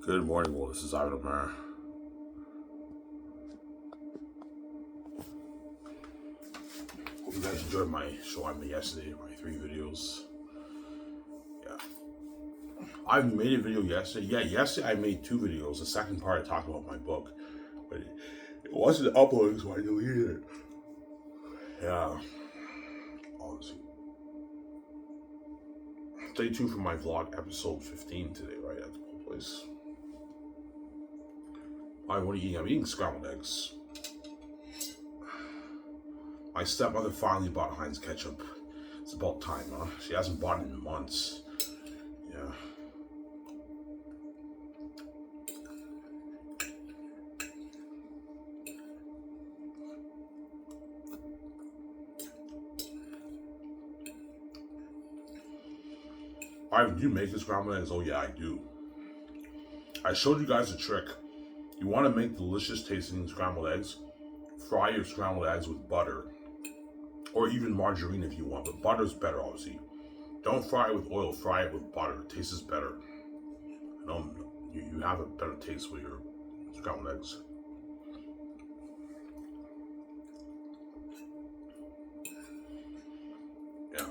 Good morning, well, this is Ivan O'Mara. Hope you guys enjoyed my show I made yesterday, my 3 videos. Yeah. I made a video yesterday. Yeah, yesterday I made 2 videos. The second part I talked about my book, but it wasn't uploaded, so I deleted it. Yeah. Obviously. Stay tuned for my vlog episode 15 today, right at the whole place. What are you eating? I'm eating scrambled eggs. My stepmother finally bought Heinz ketchup. It's about time, huh? She hasn't bought it in months. Yeah. Alright, do you make the scrambled eggs? Oh yeah, I do. I showed you guys a trick. You want to make delicious tasting scrambled eggs, fry your scrambled eggs with butter, or even margarine if you want, but butter's better obviously. Don't fry it with oil, fry it with butter. It tastes better. You have a better taste with your scrambled eggs. Yeah.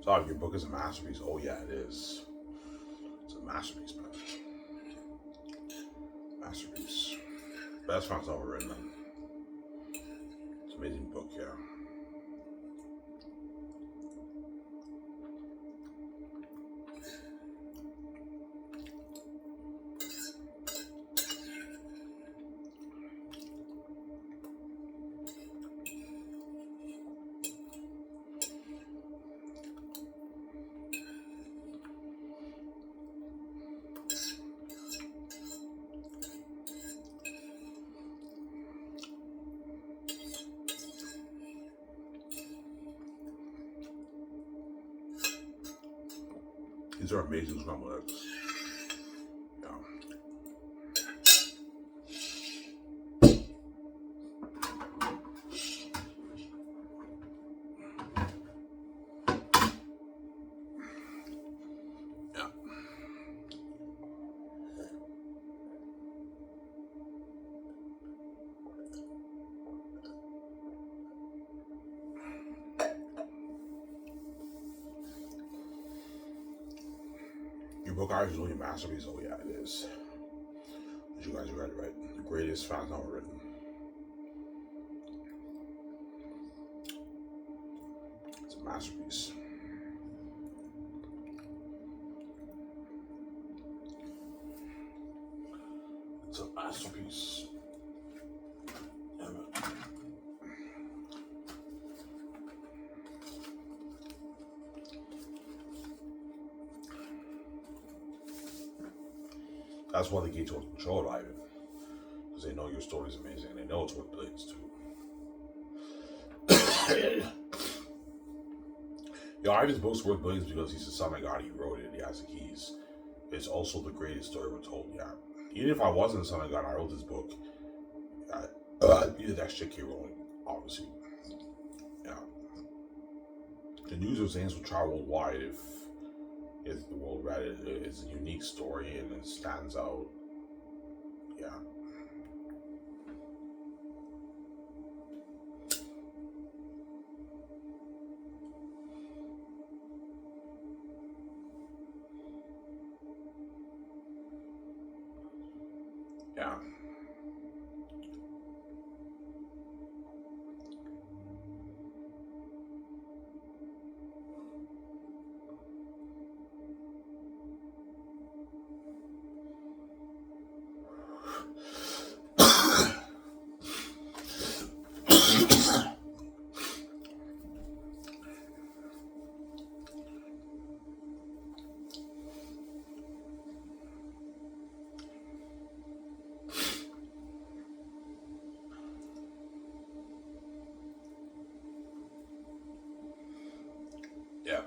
So if your book is a masterpiece, oh yeah, it is. It's a masterpiece, man. Masterpiece. Best songs ever written. It's an amazing book, yeah. These are amazing scrambled eggs. Yeah. Yeah. Your book art is really a masterpiece. Oh yeah, it is. But you guys read it, right? The greatest fans ever written. It's a masterpiece. It's a masterpiece. Yeah, man. That's why they gave you control, Ivan. Because they know your story is amazing. They know it's worth billions too. Ivan's book's worth billions because he's the son of God. He wrote it. He has the keys. It's also the greatest story ever told. Yeah. Even if I wasn't the son of God, I wrote this book. I'd be the next J.K. Rowling, obviously. Yeah. The news of Xanus will travel worldwide if the world read it. It's a unique story and it stands out. Yeah. Yeah. Yeah.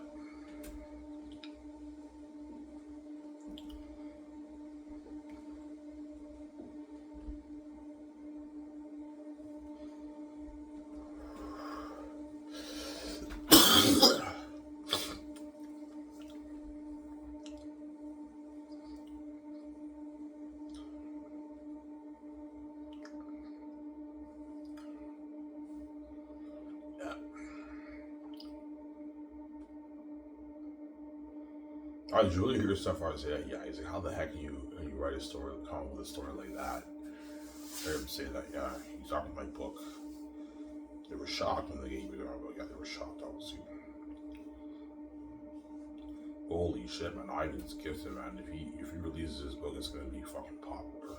Yeah. I usually hear stuff where I say, yeah, he's like, how the heck you write a story, come up with a story like that? I heard him say that, yeah, he's talking my book. They were shocked when they gave me the book. Yeah, they were shocked, obviously. Holy shit, man, Ivan's gifted, man. If he releases his book, it's gonna be fucking popular.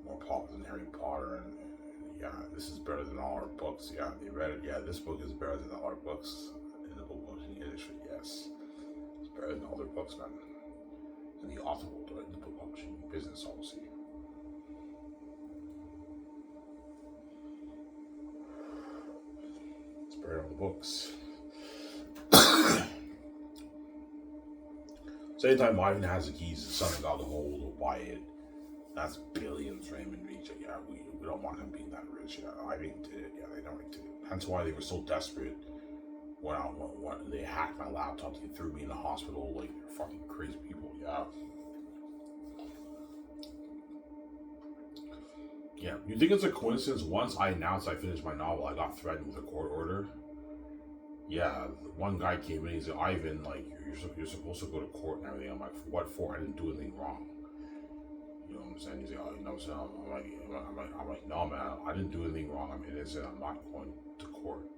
More popular than Harry Potter, and yeah, this is better than all our books. Yeah, they read it. Yeah, this book is better than all our books in the book publishing industry. Yes, it's better than all their books, man. In the author world, right? In the book publishing business, obviously. It's better than all the books. So anytime Ivan has the keys, the son got the hold will buy it. That's billions for him in reach. Yeah, we don't want him being that rich. Yeah, Ivan did it. Yeah, they know he did it. Hence why they were so desperate when they hacked my laptop. They threw me in the hospital. Like, they're fucking crazy people. Yeah. Yeah. You think it's a coincidence? Once I announced I finished my novel, I got threatened with a court order. Yeah, one guy came in. He's like, Ivan, like, you're supposed to go to court and everything. I'm like, for what for? I didn't do anything wrong. You know what I'm saying? He's like, oh, you know what I'm like, no, man, I didn't do anything wrong. I'm innocent. I'm not going to court.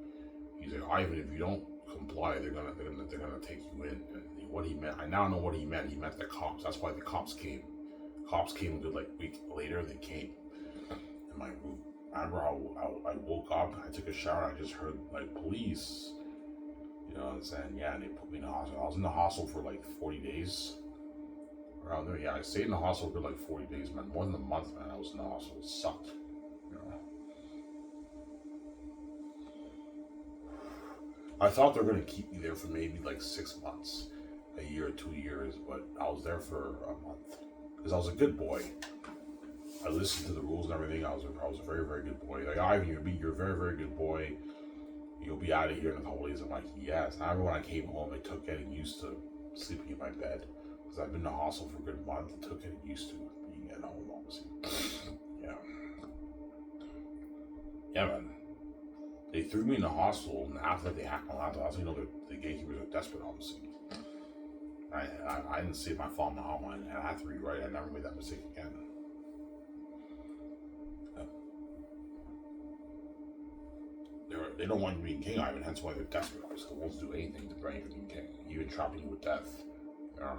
He's like, Ivan, if you don't comply, they're gonna take you in. And what he meant, I now know what he meant. He meant the cops. That's why the cops came. Cops came a good like week later. They came in my room. I remember I woke up. I took a shower. I just heard like police. You know what I'm saying? Yeah, and they put me in the hospital. I was in the hospital for like 40 days. Around there, yeah, I stayed in the hospital for like 40 days, man. More than a month, man. I was in the hospital. It sucked. You know. I thought they were gonna keep me there for maybe like 6 months, a year, 2 years, but I was there for a month because I was a good boy. I listened to the rules and everything. I was a very, very good boy. Like, Ivan, you're a very, very good boy. You'll be out of here in a couple days. I'm like, yes. And I remember when I came home, it took getting used to sleeping in my bed. Because I've been in the hospital for a good month. It took getting used to being at home, obviously. Yeah. Yeah, man. They threw me in the hospital, and after that, they hacked my laptop. Also, you know, the gatekeepers are desperate, obviously. I didn't save my file in my hotline, and I had to rewrite it. I never made that mistake again. They don't want you being king, Ivan, hence why they're desperate. They won't do anything to prevent you from being king, even trapping you with death. Yeah.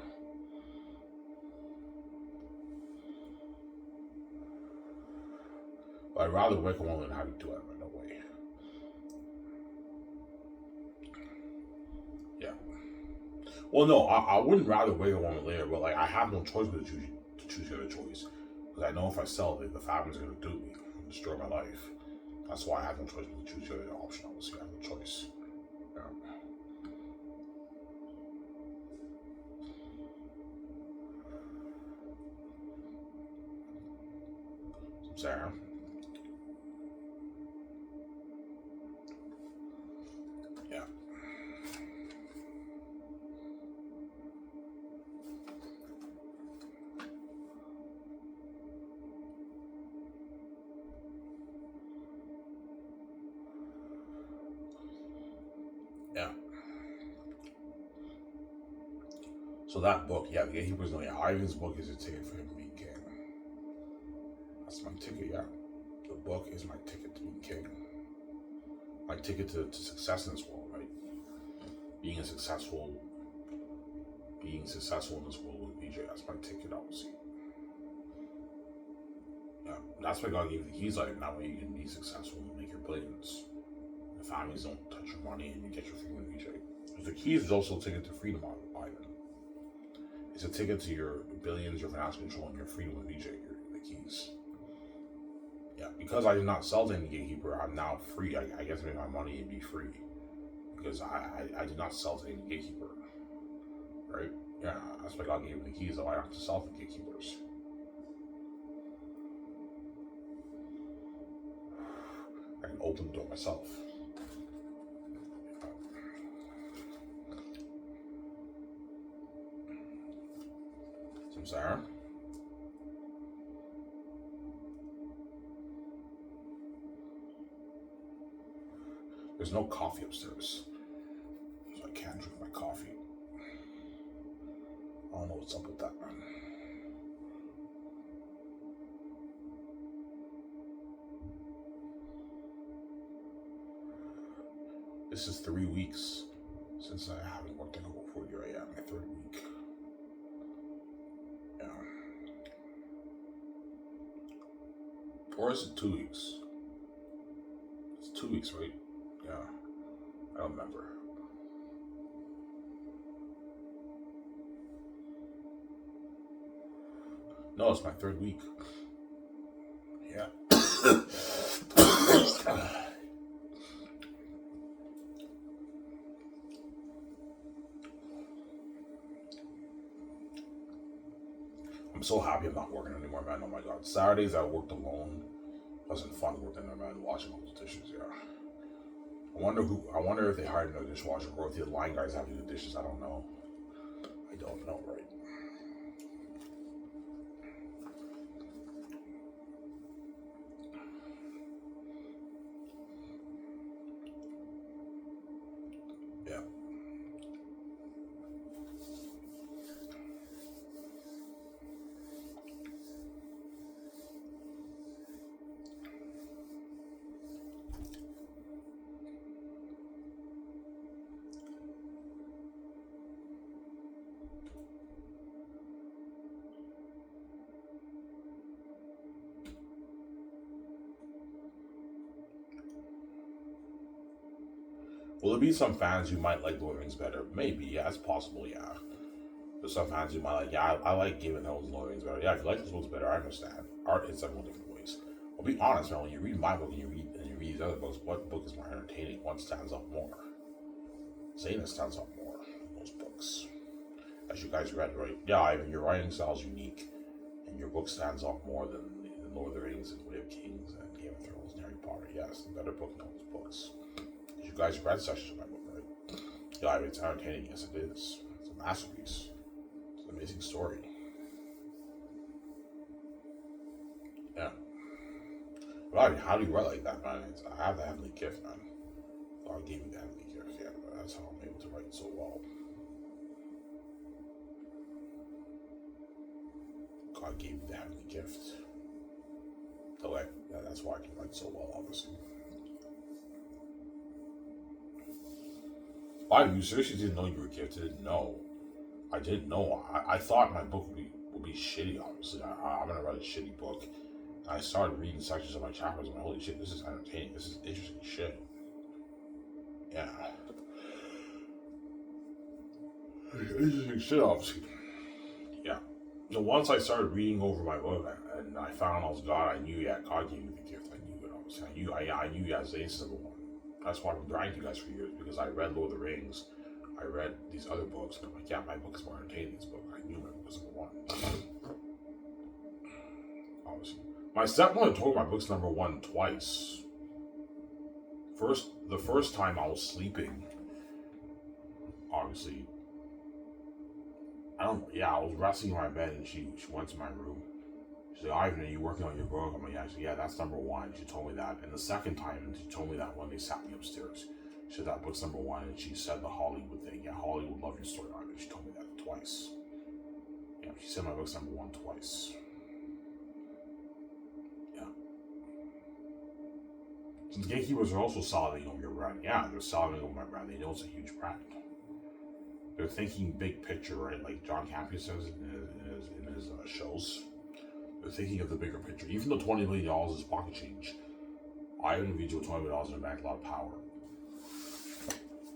But I'd rather wake a woman than have you do it, but no way. Yeah. Well, no, I wouldn't rather wake a woman later, but like I have no choice but to choose the other choice. Because I know if I sell it, the family's going to do me and destroy my life. That's why I have no choice but to choose the other option. Obviously, I have no choice. Yeah. Sarah. Yeah. Yeah. So that book, yeah, the Gatekeepers know, yeah, Ivan's book is a ticket for him being king. my ticket, yeah. The book is my ticket to being king. My ticket to success in this world, right? Being successful in this world with BJ, that's my ticket, obviously. Yeah, that's why God gave you the keys, like that way you can be successful and make your billions. The families don't touch your money and you get your freedom with BJ. Because the keys is also a ticket to freedom, Ivan. It's a ticket to your billions, your financial control, and your freedom with BJ, the keys. Yeah, because I did not sell to any gatekeeper, I'm now free. I get to make my money and be free. Because I did not sell to any gatekeeper. Right? Yeah, that's why God gave me the keys, so I don't have to sell to gatekeepers. I can open the door myself. Some Sarah. There's no coffee upstairs, so I can't drink my coffee. I don't know what's up with that, man. This is 3 weeks since I haven't worked in over 40 right yet, my 3rd week. Yeah. Or is it 2 weeks? It's 2 weeks, right? Yeah. I don't remember. No, it's my 3rd week. Yeah. I'm so happy I'm not working anymore, man. Oh my god. Saturdays I worked alone. It wasn't fun working there, man. Washing all those dishes, yeah. I wonder if they hired a dishwasher or if the line guys have to do the dishes. I don't know. I don't know, right? Yeah. Will there be some fans who might like Lord of the Rings better? Maybe, yeah, it's possible, yeah. There's some fans who might like, yeah, I like Game of Thrones and Lord of the Rings better. Yeah, if you like those books better, I understand. Art in several different ways. I'll be honest, man, when you read my book and you read these other books, what book is more entertaining? What stands out more? Xanus stands out more in those books. As you guys read, right? Yeah, Ivan, your writing style is unique, and your book stands out more than Lord of the Rings and Way of Kings and Game of Thrones and Harry Potter. Yes, the better book in all those books. You guys read sections of my book, right? Yeah, it's entertaining. Yes, it is. It's a masterpiece. It's an amazing story. Yeah. But I mean, how do you write like that, man? I have the heavenly gift, man. God gave me the heavenly gift. Yeah, that's how I'm able to write so well. God gave me the heavenly gift. So that's why I can write so well, obviously. Why, you seriously didn't know you were gifted? No. I didn't know. I thought my book would be shitty, obviously. I'm going to write a shitty book. And I started reading sections of my chapters and I'm like, holy shit, this is entertaining. This is interesting shit. Yeah. Interesting shit, obviously. Yeah. So once I started reading over my book and I found I was God, I knew, yeah, God gave me the gift. I knew it, obviously. I knew, yeah, Xanus is the one. That's why I've been bragging to you guys for years, because I read Lord of the Rings. I read these other books, and I'm like, yeah, my book is more entertaining than this book. I knew my book was number one. Obviously. My stepmother told my book's number one twice. The first time I was sleeping, obviously. I was resting in my bed, and she went to my room. She's like, Ivan, are you working on your book? I'm like, yeah, that's number one. She told me that. And the second time, she told me that when they sat me upstairs. She said that book's number one, and she said the Hollywood thing. Yeah, Hollywood love your story, Ivan. She told me that twice. Yeah, she said my book's number one twice. Yeah. Since gatekeepers are also salivating over your brand. Yeah, they're salivating over my brand. They know it's a huge brand. They're thinking big picture, right? Like John Campea says in his shows. They're thinking of the bigger picture. Even though $20 million is pocket change, Ivan Vijay with $20 million in the bank, a lot of power.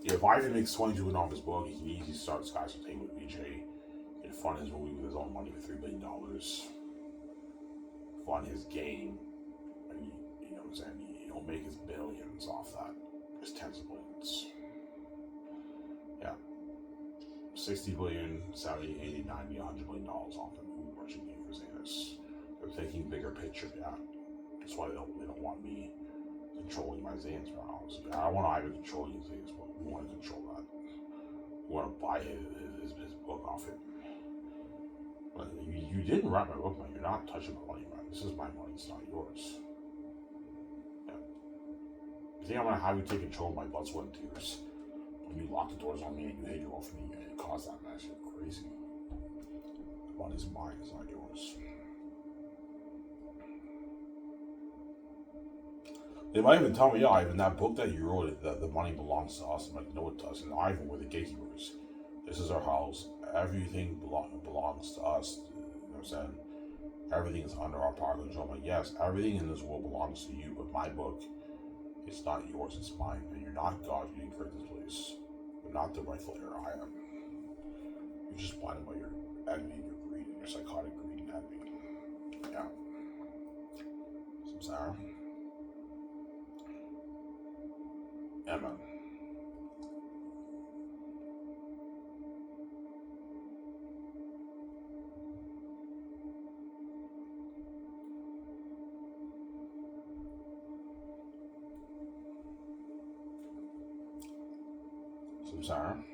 If Ivan makes $22 million off his book, he can easily start Sky's Entertainment with VJ. He can fund his movie with his own money for $3 billion. Fund his game. And you know what I'm saying? He'll make his billions off that. His tens of billions. Yeah. 60 billion, 70, 80, 90, $100 million off the movie merchant game for Xanus. They're thinking bigger picture, yeah. That's why they don't want me controlling my Xanus, honestly. I don't want Ivan controlling his Xanus, but we want to control that. We want to buy his book off it. But you didn't write my book, man. You're not touching my money, man. This is my money, it's not yours. Yeah. You think I'm going to have you take control of my blood, sweat, and tears? When you lock the doors on me and you hate your off me and it caused that mess, you're crazy. The money's mine, it's not yours. They might even tell me, yeah, Ivan, that book that you wrote, that the money belongs to us. I'm like, no, it doesn't. Ivan, we're the gatekeepers. This is our house. Everything belongs to us. You know what I'm saying? Everything is under our power control. I'm like, yes, everything in this world belongs to you, but my book, it's not yours, it's mine. And you're not God, you didn't create this place. You're not the rightful heir, I am. You're just blinded by your envy and your greed and your psychotic greed and envy. Yeah. Samsara. Yeah, man. Samsara.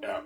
Yeah.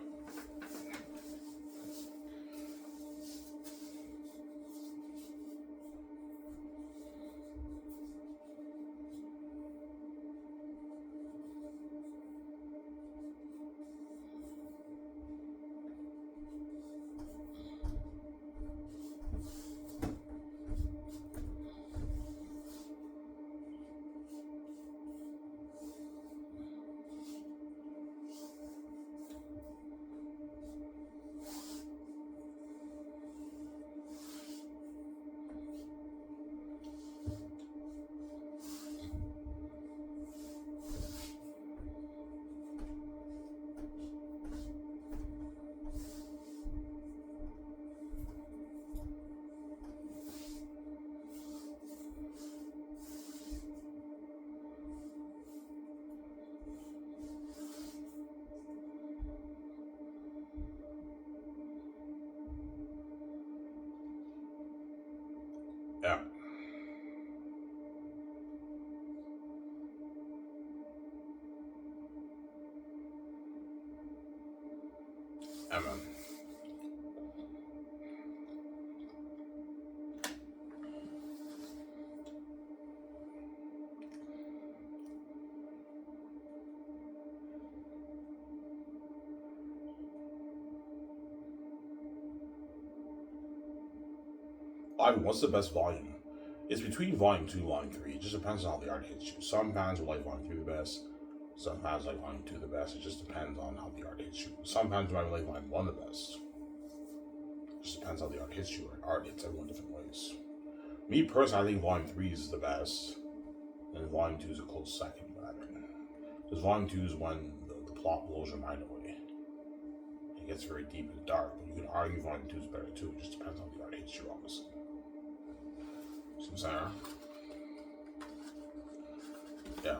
Yeah. Yeah, man. Ivan, what's the best volume? It's between volume 2 and volume 3. It just depends on how the art hits you. Some fans will like volume 3 the best. Some fans like volume 2 the best. It just depends on how the art hits you. Some fans might like volume 1 the best. It just depends how the art hits you. Art hits everyone different ways. Me personally, I think volume 3 is the best. And volume 2 is a close second. Because volume 2 is when the plot blows your mind away. It gets very deep and dark. But you can argue volume 2 is better too. It just depends on the art hits you, obviously. Samsara. Yeah.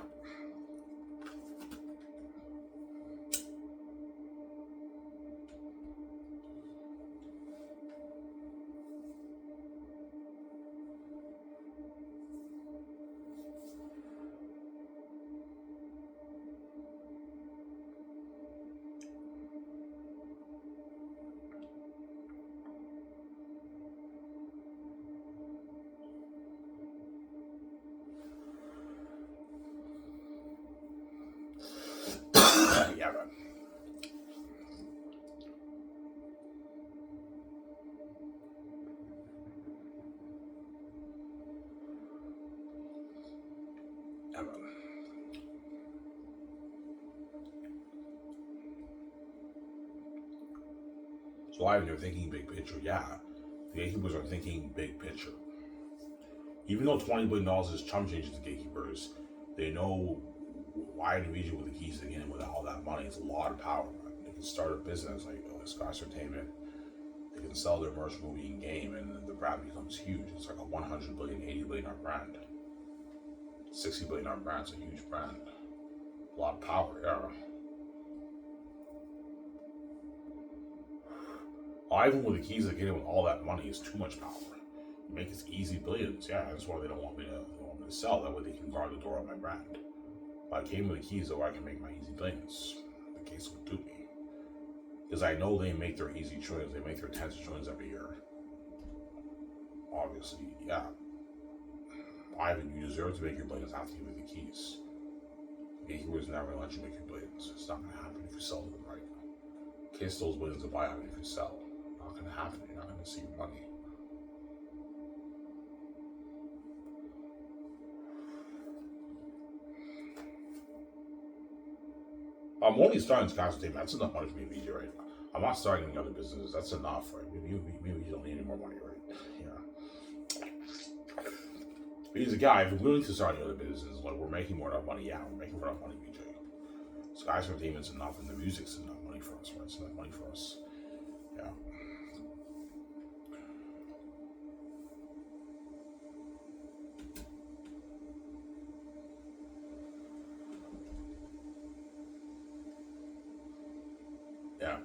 Yeah, man. So Ivan, you're thinking big picture. Yeah, the gatekeepers are thinking big picture. Even though $20 billion is chump change to the gatekeepers, they know why the region with the keys to get in with all that money. It's a lot of power. Man. They can start a business like Sky's Entertainment. They can sell their merch movie and game, and then the brand becomes huge. It's like a 100 billion, 80 billion dollar brand. 60 billion dollar brand. It's a huge brand. A lot of power, yeah. Even with the keys that get in with all that money is too much power. You make it easy billions, yeah. That's why they don't want me to sell. That way they can guard the door on my brand. If I came with the keys, though, I can make my easy billions. The case would do me. Because I know they make their easy trillions. They make their tens of trillions every year. Obviously, yeah. Ivan, you deserve to make your billions after you make the keys. Gatekeepers never going to let you make your billions. It's not going to happen if you sell them right. Kiss those billions to buy out if you sell. Not going to happen. You're not going to see your money. I'm only starting Scott's Entertainment. That's enough money for me to be right now. I'm not starting any other businesses. That's enough, right? Maybe you don't need any more money, right? Yeah. He's a guy. If we're willing to start any other businesses, like we're making more enough money, yeah, we're making more enough money, BJ. Sky's Entertainment's enough, and the music's enough money for us, right? It's enough money for us. Yeah. Yeah.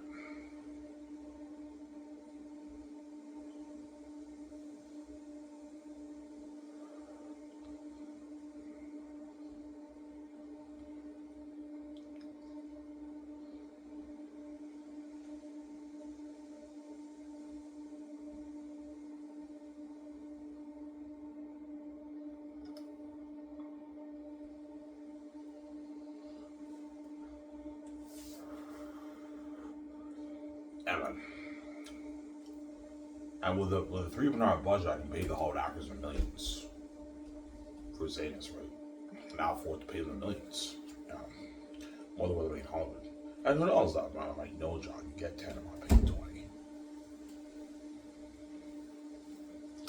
Yeah, man. And with a $3 million budget, I can pay the Hollywood actors in millions for Xanus, right? Now afford to pay them millions. Yeah. More than what they make in Hollywood. And who knows that, man? I'm like, no, John, you get 10, I'm not paying 20.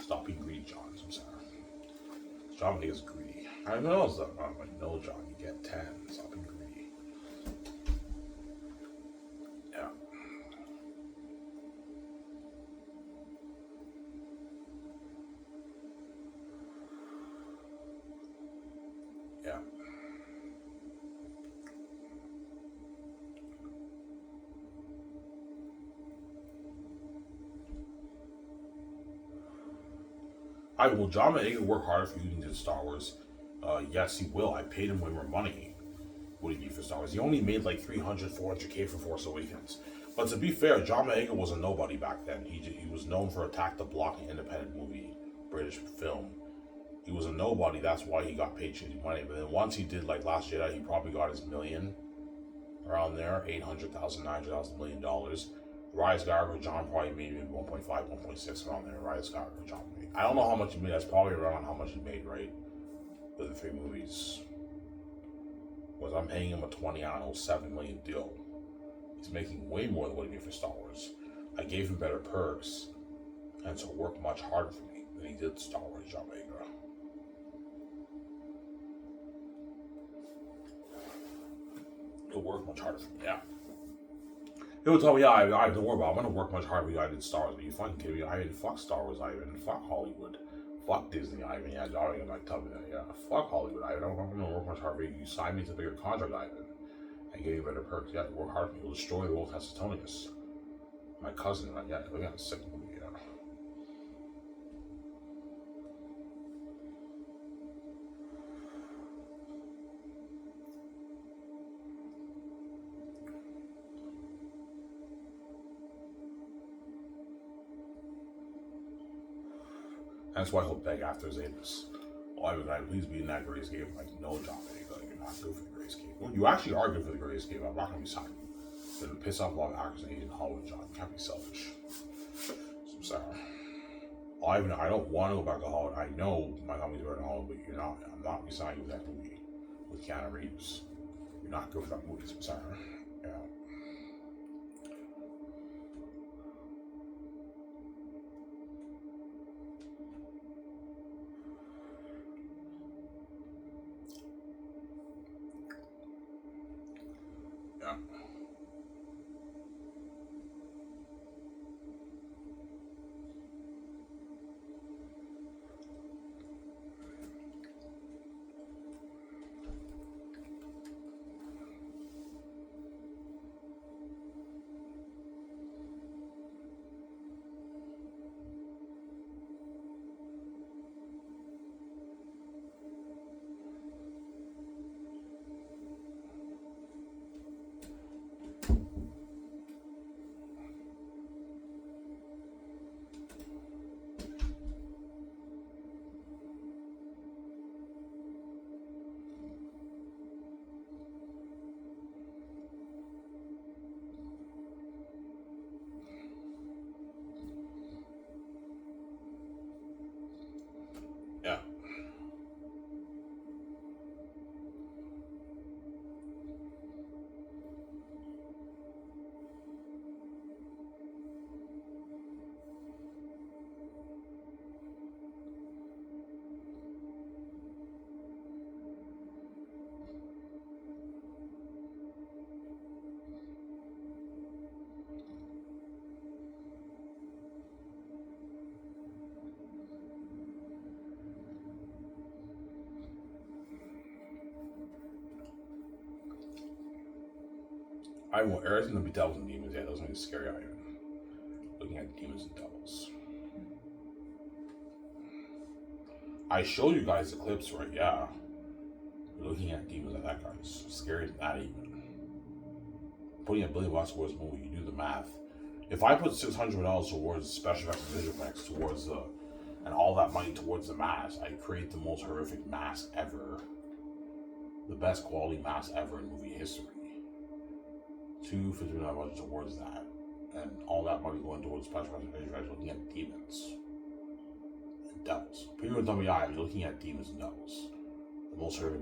Stop being greedy, John. I'm sorry. John is greedy. I know that, man. I'm like, no, John, you get 10. Stop being greedy. Yeah. Yeah. Will John Boyega work harder for you than did Star Wars? Yes, he will. I paid him way more money. What did he do for Star Wars? He only made like 300, 400K for Force Awakens. But to be fair, John Boyega was a nobody back then. He was known for Attack the Block, an independent movie, British film. He was a nobody. That's why he got paid shitty money. But then once he did like Last Jedi, he probably got his million around there, $800,000, $900,000 $1 million. Rise Skywalker, John probably made maybe 1.5, 1.6 around there. Rise Skywalker, John made. I don't know how much he made. That's probably around how much he made, right? With the 3 movies. Was I'm paying him a 20, I don't know, 7 million deal. He's making way more than what he made for Star Wars. I gave him better perks, and so worked much harder for me than he did Star Wars, John Boyega. He'll work much harder for me, yeah. He would tell me, yeah, I don't worry about it. I'm going to work much harder for you. I did Star Wars. Are you fucking kidding me? I didn't fuck Star Wars, Ivan. Fuck Hollywood. Fuck Disney, Ivan. Yeah, John Boyega like tell me that. Yeah, fuck Hollywood, Ivan. I'm going to work much harder for you. You signed me to a bigger contract, Ivan. And gave you better perks. Yeah, you work hard for me. You'll destroy the world Hesitonius. My cousin, like, yeah, look at a sick movie, yeah. That's why he'll beg after Xanus. Oh, Ivan, please be in that Grace game. I'm like, no, John Boyega, you're not good for the Grace game. Well, you actually are good for the Grace game. I'm not going to be signing you. You're going to piss off a lot of actors in Hollywood, John. You can't be selfish. So I'm sorry. I don't want to go back to Hollywood. I know my company's better than Hollywood, but you're not. I'm not resigning with that movie. with Keanu Reeves. You're not good for that movie, Sarah. Yeah. Yeah. Yeah. I want everything to be devils and demons. Yeah, those make it scary. I looking at demons and devils. I showed you guys the clips, right? Yeah. You're looking at demons like that, guys. Scary than that even. Putting $1 billion towards a movie, you do the math. If I put $600 towards special effects and visual effects towards and all that money towards the mask, I create the most horrific mask ever. The best quality mask ever in movie history. $250 million towards that. And all that money going towards special effects and visual effects, looking at demons and devils. People tell me, yeah, you're looking at demons and devils. The most horrific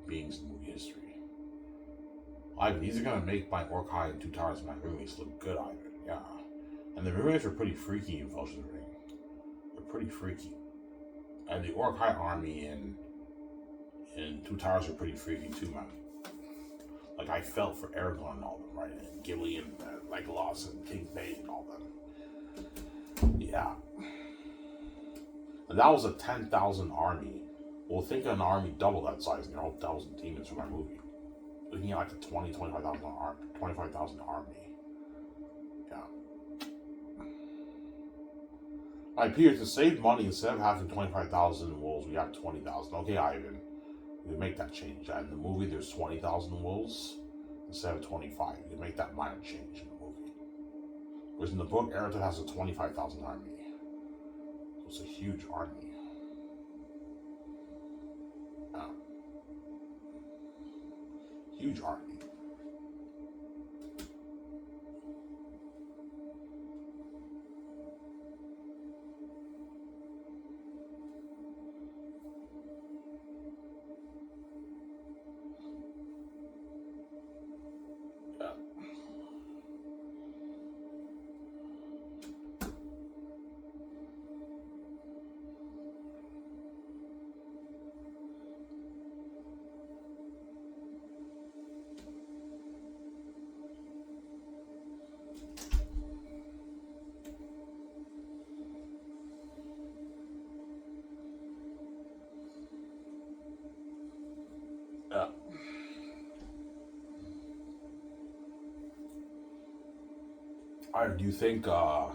beings in movie history. Ivan, these are gonna make my Orkai and Two Towers and my roommates look good, Ivan. Yeah. And the roommates are pretty freaky in Fellowship of the Ring. They're pretty freaky. And the Orkai army in Two Towers are pretty freaky too, man. Like, I felt for Aragorn and all them, right? And Gilly and Legolas and King Bay and all them. Yeah. And that was a 10,000 army. Well, think of an army double that size and you're all devils and demons for my movie. Looking at like a 25,000 army. Yeah. Like, Peter, to save money, instead of having 25,000 wolves, we have 20,000. Okay, Ivan, we can make that change. In the movie, there's 20,000 wolves instead of 25. You can make that minor change in the movie. Whereas in the book, Araton has a 25,000 army. So it's a huge army. Yeah. Huge army. Yeah. Yeah. Do you think your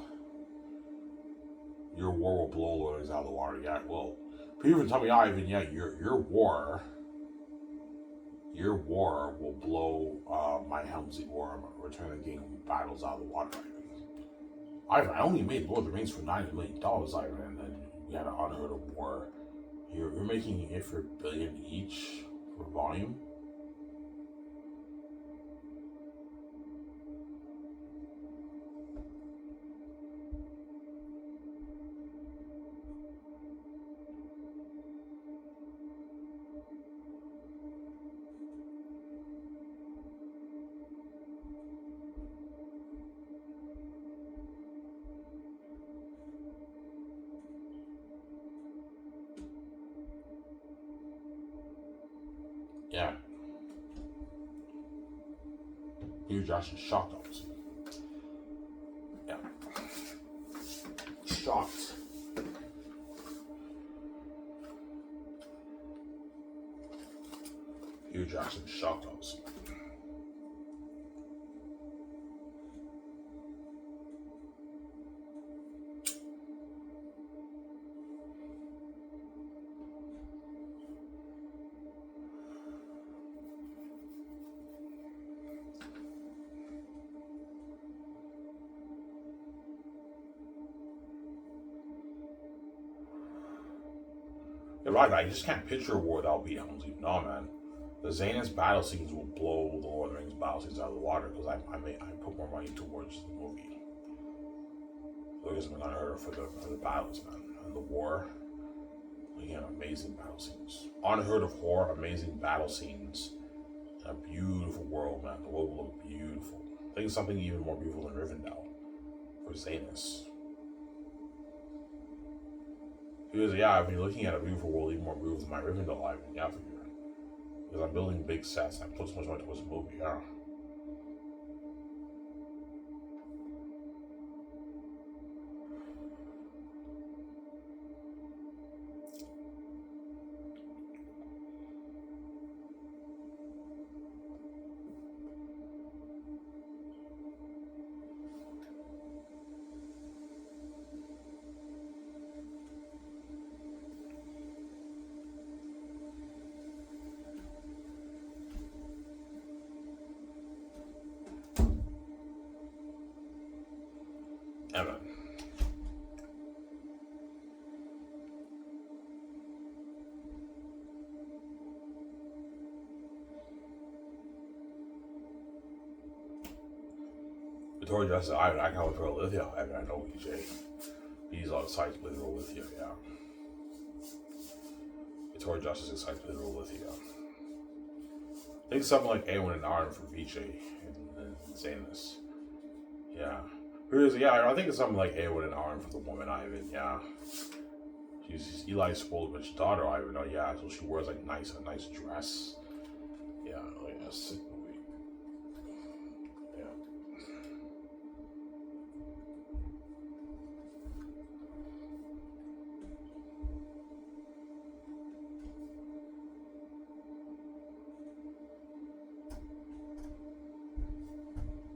war will blow Lords out of the water? Yeah, it will. People even tell me, Ivan, yeah, your war will blow my Helmsley War, Return of the King battles out of the water, Ivan. I only made Lord of the Rings for $90 million, Ivan, and then we had an unheard of war. You're making it for $1 billion each for volume. Yeah. Peter Jackson's shocked, obviously. Yeah. Shocked. Peter Jackson's shocked, obviously. You're right, I just can't picture a war without being Helmsley. No, man. The Xanus battle scenes will blow the Lord of the Rings battle scenes out of the water because I put more money towards the movie. So it's been unheard of for the battles, man. And the war, we have amazing battle scenes. Unheard of horror, amazing battle scenes. And a beautiful world, man. The world will look beautiful. I think something even more beautiful than Rivendell for Xanus. Because, yeah, I've been looking at a beautiful world even more beautiful than my Rivendell life. Yeah, I figure. Because I'm building big sets. I put so much money towards the movie, yeah. Yeah, man. Victoria Justice, I can't wait for Olivia. I know EJ. He's all excited to play the role with you, yeah. Victoria Justice is excited to play the role with you, yeah. I think something like Awen and Arn for Vijay and Xanus. Yeah. Yeah, I think it's something like Awen and Arn for the woman Ivan, yeah. She's Eli's spoiled rich daughter, Ivan, oh yeah, so she wears like a nice dress. Yeah, oh yeah, sick movie. Yeah.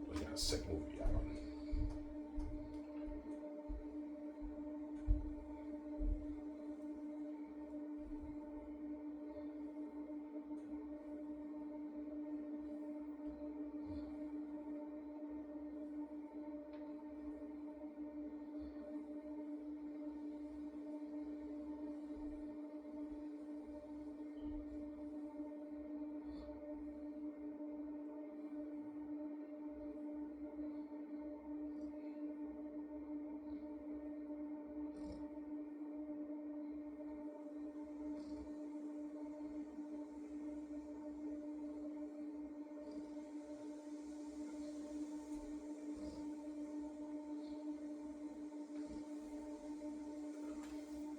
Oh yeah, sick movie, yeah.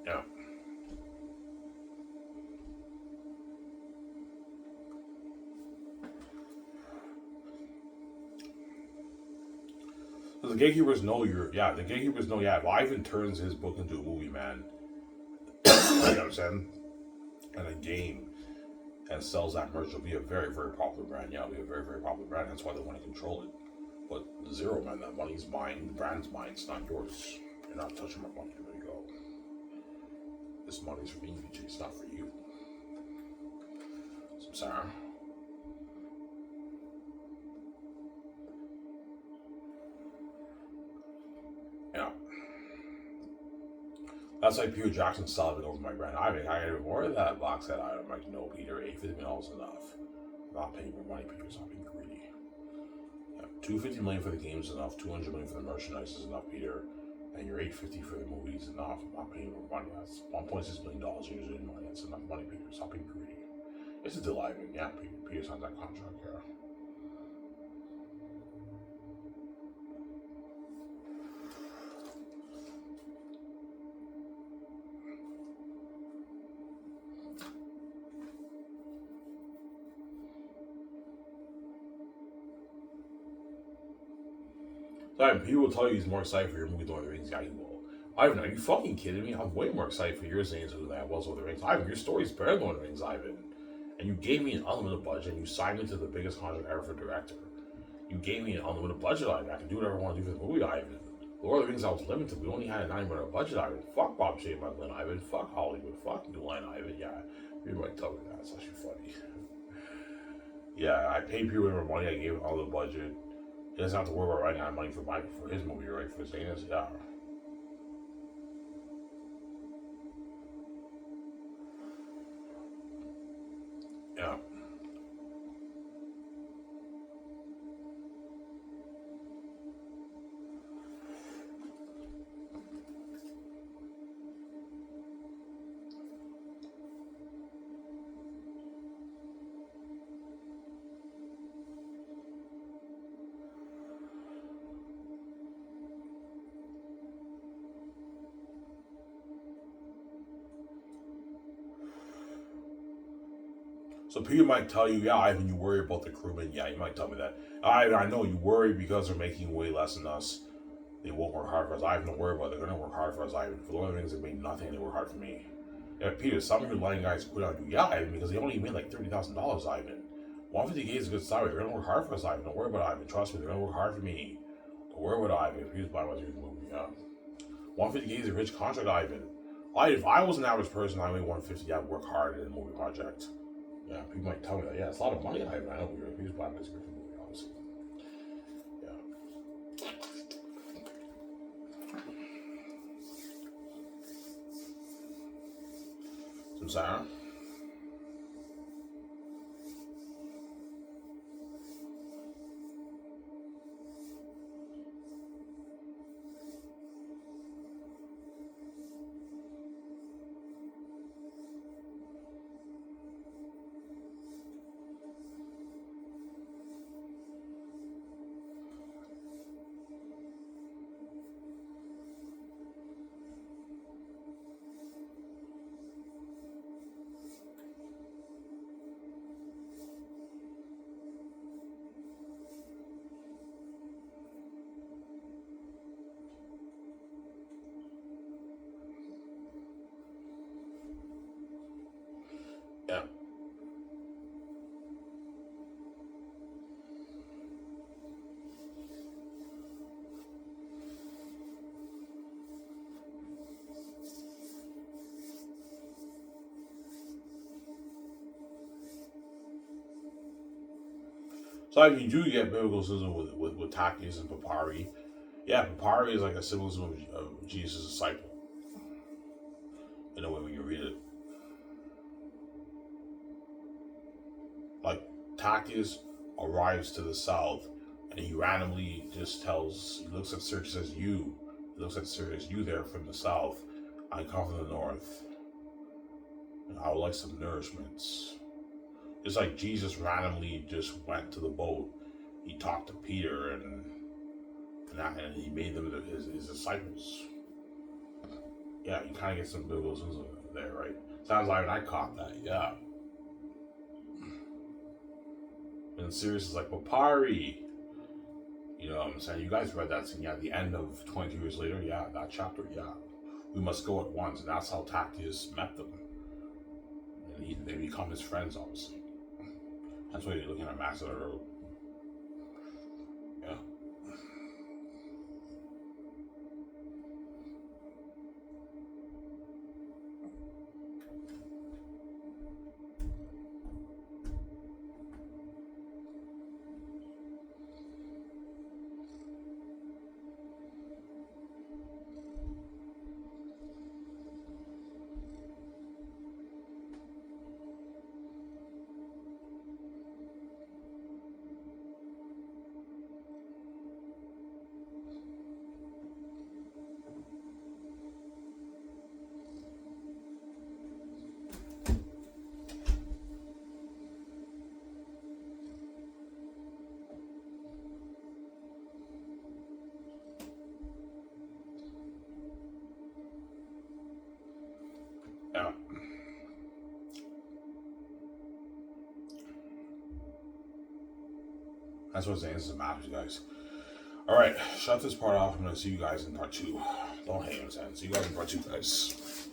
Yeah. So the gatekeepers know the gatekeepers know, yeah, if Ivan turns his book into a movie, man, you know what I'm saying? And a game and sells that merch, it'll be a very, very popular brand. Yeah, it'll be a very, very popular brand. That's why they want to control it. But zero, man, that money's mine, the brand's mine, it's not yours. You're not touching my money, there you go. This money's for me, VJ, it's not for you. So I'm sorry. Yeah. That's like Peter Jackson selling it over my brand. I got more of that box set item. Like, no, Peter, $850 million is enough. I'm not paying more money, Peter, stop being greedy. Yeah, $250 million for the games is enough. $200 million for the merchandise is enough, Peter. And your $850 for the movies is enough. I'm not paying more money. That's $1.6 million usually in money. That's enough money, Peter. Stop being greedy. It's a deal, Ivan. Yeah, Peter signs that contract, yeah. Sorry, people will tell you he's more excited for your movie Lord of the Rings. Yeah, he will. Ivan, are you fucking kidding me? I'm way more excited for your Xanus than I was with the Rings. Ivan, your story's better than Lord of the Rings, Ivan. And you gave me an unlimited budget and you signed me to the biggest contract ever for director. You gave me an unlimited budget, Ivan. I can do whatever I want to do for the movie, Ivan. Lord of the Rings, I was limited. We only had a $9 million budget, Ivan. Fuck Bob Shea, my Glenn, Ivan. Fuck Hollywood. Fuck New Line, Ivan. Yeah, you might tell me that. It's actually funny. Yeah, I paid people whatever money I gave him all the budget. He doesn't have to worry about writing out money for his movie, right? For Xanus, yeah. Yeah. So people might tell you, yeah, Ivan, you worry about the crewmen. Yeah, you might tell me that. I know you worry because they're making way less than us. They won't work hard for us. Ivan, don't worry about it. They're going to work hard for us, Ivan. For Lord of the Rings, they made nothing. They work hard for me. Yeah, Peter, some of your lying guys quit on you. Yeah, Ivan, because they only made like $30,000, Ivan. 150K is a good salary. They're going to work hard for us, Ivan. Don't worry about it, Ivan. Trust me, they're going to work hard for me. Don't worry about it, Ivan. Peter's buying my movie. Yeah. 150K is a rich contract, Ivan. If I was an average person, I made 150. I'd work hard in a movie project. Yeah, people might tell me that. Yeah, it's a lot of money. I know he's buying my movie, obviously. Yeah. Some sound. Yeah. So I mean, you do get biblical symbolism with Takis and Papyri. Yeah, Papyri is like a symbolism of Jesus' disciple. In a way, when you read it, like Takis arrives to the south, and he randomly just he looks at Serge, says you. He looks at Serge, you there from the south. I come from the north, and I would like some nourishments. It's like Jesus randomly just went to the boat. He talked to Peter, and he made them his disciples. Yeah, you kind of get some biblical there, right? Sounds like I caught that, yeah. And Sirius is like, Papyri. You know what I'm saying? You guys read that scene, yeah, at the end of 22 years later, yeah, that chapter, yeah. We must go at once, and that's how Tactius met them. And they become his friends, obviously. That's why you're looking at maps of the road. Yeah. Yeah. That's what Xanus is matters, guys. Alright, shut this part off. I'm gonna see you guys in part 2. Don't hang on, see you guys in part 2, guys.